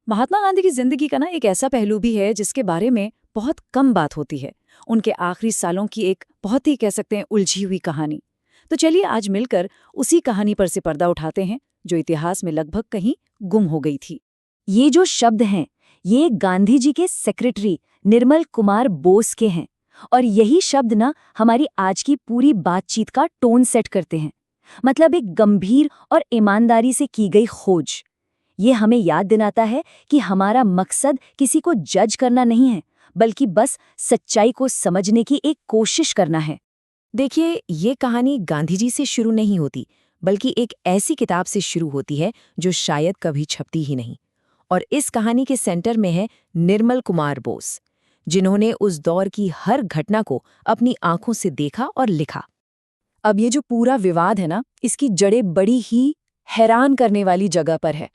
महात्मा गांधी की जिंदगी का एक ऐसा पहलू भी है जिसके बारे में बहुत कम बात होती है। उनके आखिरी सालों की एक बहुत ही कह सकते हैं उलझी हुई कहानी। तो चलिए आज मिलकर उसी कहानी पर से पर्दा उठाते हैं जो इतिहास में लगभग कहीं गुम हो गई थी। ये जो शब्द हैं, ये गांधी जी के सेक्रेटरी निर्मल कुमार बोस के हैं। और यही शब्द हमारी आज की पूरी बातचीत का टोन सेट करते हैं। मतलब एक गंभीर और ईमानदारी से की गई खोज। ये हमें याद दिलाता है कि हमारा मकसद किसी को जज करना नहीं है, बल्कि बस सच्चाई को समझने की एक कोशिश करना है। देखिए, ये कहानी गांधी जी से शुरू नहीं होती, बल्कि एक ऐसी किताब से शुरू होती है जो शायद कभी छपती ही नहीं। और इस कहानी के सेंटर में है निर्मल कुमार बोस, जिन्होंने उस दौर की हर घटना को अपनी आंखों से देखा और लिखा। अब ये जो पूरा विवाद है इसकी जड़ें बड़ी ही हैरान करने वाली जगह पर है।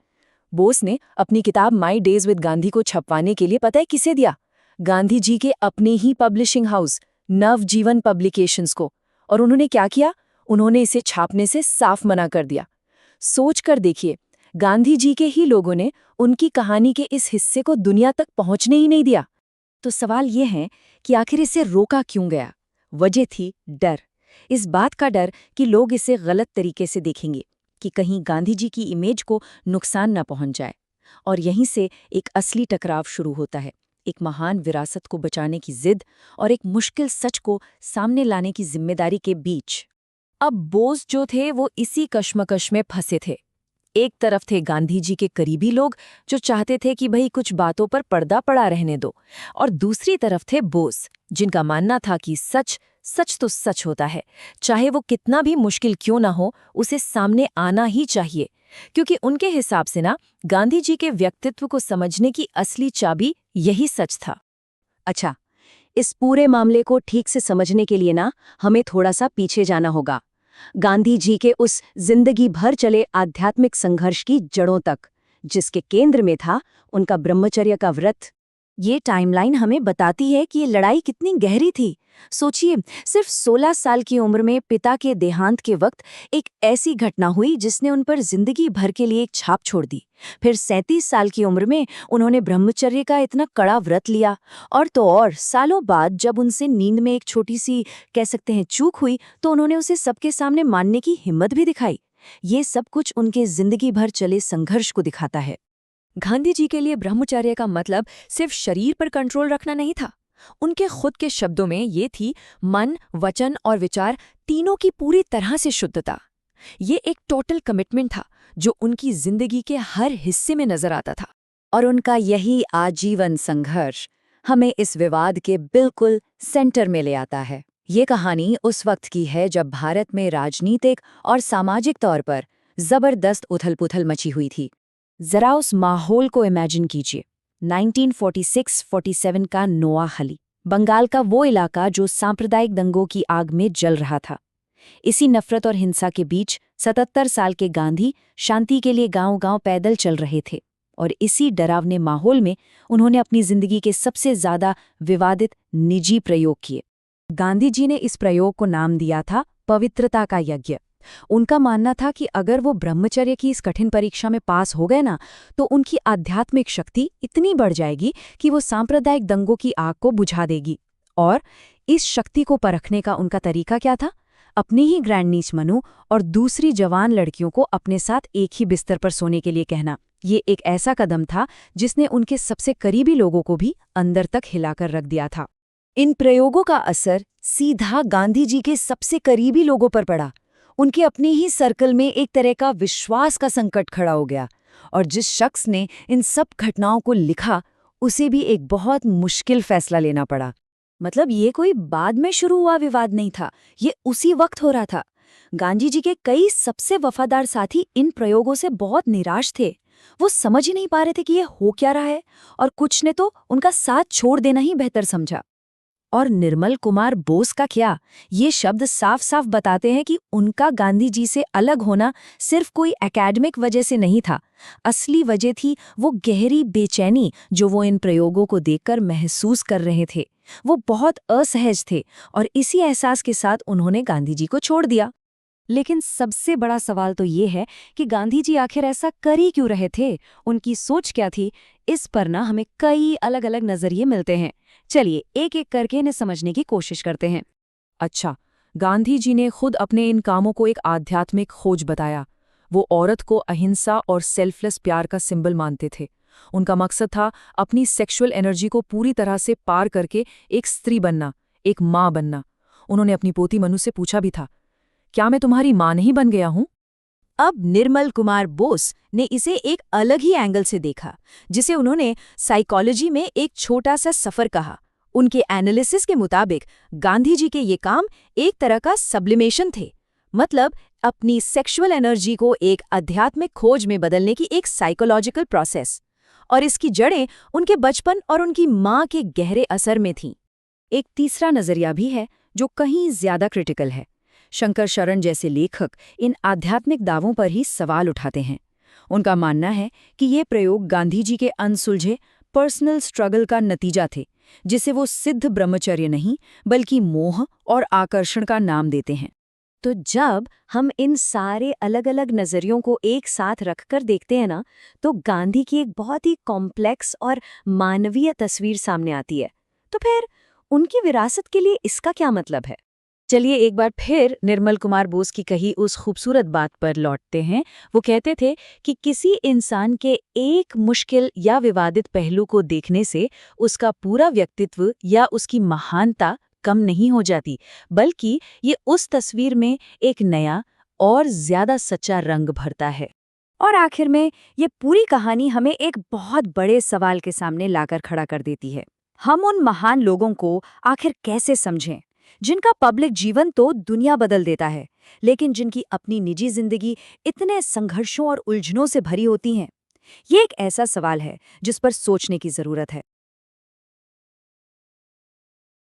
बोस ने अपनी किताब माई डेज विद गांधी को छपवाने के लिए पता है किसे दिया? गांधी जी के अपने ही पब्लिशिंग हाउस नवजीवन पब्लिकेशंस को। और उन्होंने क्या किया? उन्होंने इसे छापने से साफ मना कर दिया। सोच कर देखिए, गांधी जी के ही लोगों ने उनकी कहानी के इस हिस्से को दुनिया तक पहुंचने ही नहीं दिया। तो सवाल ये है कि आखिर इसे रोका क्यों गया? वजह थी डर। इस बात का डर कि लोग इसे गलत तरीके से देखेंगे, कि कहीं गांधी जी की इमेज को नुकसान न पहुंच जाए। और यहीं से एक असली टकराव शुरू होता है, एक महान विरासत को बचाने की जिद और एक मुश्किल सच को सामने लाने की जिम्मेदारी के बीच। अब बोस जो थे वो इसी कश्मकश में फंसे थे। एक तरफ थे गांधी जी के करीबी लोग जो चाहते थे कि भाई कुछ बातों पर पर्दा पड़ा रहने दो, और दूसरी तरफ थे बोस, जिनका मानना था कि सच सच तो सच होता है, चाहे वो कितना भी मुश्किल क्यों ना हो, उसे सामने आना ही चाहिए। क्योंकि उनके हिसाब से गांधी जी के व्यक्तित्व को समझने की असली चाबी यही सच था। अच्छा, इस पूरे मामले को ठीक से समझने के लिए हमें थोड़ा सा पीछे जाना होगा, गांधी जी के उस जिंदगी भर चले आध्यात्मिक संघर्ष की जड़ों तक, जिसके केंद्र में था उनका ब्रह्मचर्य का व्रत। ये टाइमलाइन हमें बताती है कि ये लड़ाई कितनी गहरी थी। सोचिए, सिर्फ 16 साल की उम्र में पिता के देहांत के वक्त एक ऐसी घटना हुई जिसने उन पर जिंदगी भर के लिए एक छाप छोड़ दी। फिर 37 साल की उम्र में उन्होंने ब्रह्मचर्य का इतना कड़ा व्रत लिया, और तो और सालों बाद जब उनसे नींद में एक छोटी सी कह सकते हैं चूक हुई, तो उन्होंने उसे सबके सामने मानने की हिम्मत भी दिखाई। ये सब कुछ उनके जिंदगी भर चले संघर्ष को दिखाता है। गांधी जी के लिए ब्रह्मचर्य का मतलब सिर्फ शरीर पर कंट्रोल रखना नहीं था। उनके खुद के शब्दों में ये थी मन, वचन और विचार तीनों की पूरी तरह से शुद्धता। ये एक टोटल कमिटमेंट था जो उनकी जिंदगी के हर हिस्से में नजर आता था। और उनका यही आजीवन संघर्ष हमें इस विवाद के बिल्कुल सेंटर में ले आता है। ये कहानी उस वक्त की है जब भारत में राजनीतिक और सामाजिक तौर पर जबरदस्त उथल-पुथल मची हुई थी। जरा उस माहौल को इमेजिन कीजिए। 1946-47 का नोआखली, बंगाल का वो इलाका जो सांप्रदायिक दंगों की आग में जल रहा था। इसी नफरत और हिंसा के बीच 77 साल के गांधी शांति के लिए गांव-गांव पैदल चल रहे थे, और इसी डरावने माहौल में उन्होंने अपनी जिंदगी के सबसे ज्यादा विवादित निजी प्रयोग किए। गांधी जी ने इस प्रयोग को नाम दिया था पवित्रता का यज्ञ। उनका मानना था कि अगर वो ब्रह्मचर्य की इस कठिन परीक्षा में पास हो गए तो उनकी आध्यात्मिक शक्ति इतनी बढ़ जाएगी कि वो सांप्रदायिक दंगों की आग को बुझा देगी। और इस शक्ति को परखने का उनका तरीका क्या था? अपनी ही ग्रैंडनीस मनु और दूसरी जवान लड़कियों को अपने साथ एक ही बिस्तर पर सोने के लिए कहना। ये एक ऐसा कदम था जिसने उनके सबसे करीबी लोगों को भी अंदर तक हिलाकर रख दिया था। इन प्रयोगों का असर सीधा गांधी जी के सबसे करीबी लोगों पर पड़ा। उनके अपने ही सर्कल में एक तरह का विश्वास का संकट खड़ा हो गया, और जिस शख्स ने इन सब घटनाओं को लिखा उसे भी एक बहुत मुश्किल फैसला लेना पड़ा। मतलब ये कोई बाद में शुरू हुआ विवाद नहीं था, ये उसी वक्त हो रहा था। गांधी जी के कई सबसे वफादार साथी इन प्रयोगों से बहुत निराश थे। वो समझ ही नहीं पा रहे थे कि ये हो क्या रहा है, और कुछ ने तो उनका साथ छोड़ देना ही बेहतर समझा। और निर्मल कुमार बोस का क्या? ये शब्द साफ साफ बताते हैं कि उनका गांधी जी से अलग होना सिर्फ कोई एकेडमिक वजह से नहीं था। असली वजह थी वो गहरी बेचैनी जो वो इन प्रयोगों को देखकर महसूस कर रहे थे। वो बहुत असहज थे, और इसी एहसास के साथ उन्होंने गांधी जी को छोड़ दिया। लेकिन सबसे बड़ा सवाल तो ये है कि गांधी जी आखिर ऐसा कर ही क्यों रहे थे? उनकी सोच क्या थी? इस पर ना हमें कई अलग अलग नजरिए मिलते हैं। चलिए एक एक करके इन्हें समझने की कोशिश करते हैं। अच्छा, गांधी जी ने खुद अपने इन कामों को एक आध्यात्मिक खोज बताया। वो औरत को अहिंसा और सेल्फलेस प्यार का सिंबल मानते थे। उनका मकसद था अपनी सेक्सुअल एनर्जी को पूरी तरह से पार करके एक स्त्री बनना, एक माँ बनना। उन्होंने अपनी पोती मनु से पूछा भी था, क्या मैं तुम्हारी माँ नहीं बन गया हूँ? अब निर्मल कुमार बोस ने इसे एक अलग ही एंगल से देखा, जिसे उन्होंने साइकोलॉजी में एक छोटा सा सफर कहा। उनके एनालिसिस के मुताबिक गांधी जी के ये काम एक तरह का सब्लिमेशन थे, मतलब अपनी सेक्सुअल एनर्जी को एक आध्यात्मिक खोज में बदलने की एक साइकोलॉजिकल प्रोसेस। और इसकी जड़ें उनके बचपन और उनकी माँ के गहरे असर में थीं। एक तीसरा नजरिया भी है जो कहीं ज्यादा क्रिटिकल है। शंकर शरण जैसे लेखक इन आध्यात्मिक दावों पर ही सवाल उठाते हैं। उनका मानना है कि ये प्रयोग गांधी जी के अनसुलझे पर्सनल स्ट्रगल का नतीजा थे, जिसे वो सिद्ध ब्रह्मचर्य नहीं बल्कि मोह और आकर्षण का नाम देते हैं। तो जब हम इन सारे अलग अलग नज़रियों को एक साथ रखकर देखते हैं ना, तो गांधी की एक बहुत ही कॉम्प्लेक्स और मानवीय तस्वीर सामने आती है। तो फिर उनकी विरासत के लिए इसका क्या मतलब है? चलिए एक बार फिर निर्मल कुमार बोस की कही उस खूबसूरत बात पर लौटते हैं। वो कहते थे कि किसी इंसान के एक मुश्किल या विवादित पहलू को देखने से उसका पूरा व्यक्तित्व या उसकी महानता कम नहीं हो जाती, बल्कि ये उस तस्वीर में एक नया और ज्यादा सच्चा रंग भरता है। और आखिर में ये पूरी कहानी हमें एक बहुत बड़े सवाल के सामने लाकर खड़ा कर देती है। हम उन महान लोगों को आखिर कैसे समझें, जिनका पब्लिक जीवन तो दुनिया बदल देता है, लेकिन जिनकी अपनी निजी जिंदगी इतने संघर्षों और उलझनों से भरी होती हैं? ये एक ऐसा सवाल है जिस पर सोचने की जरूरत है।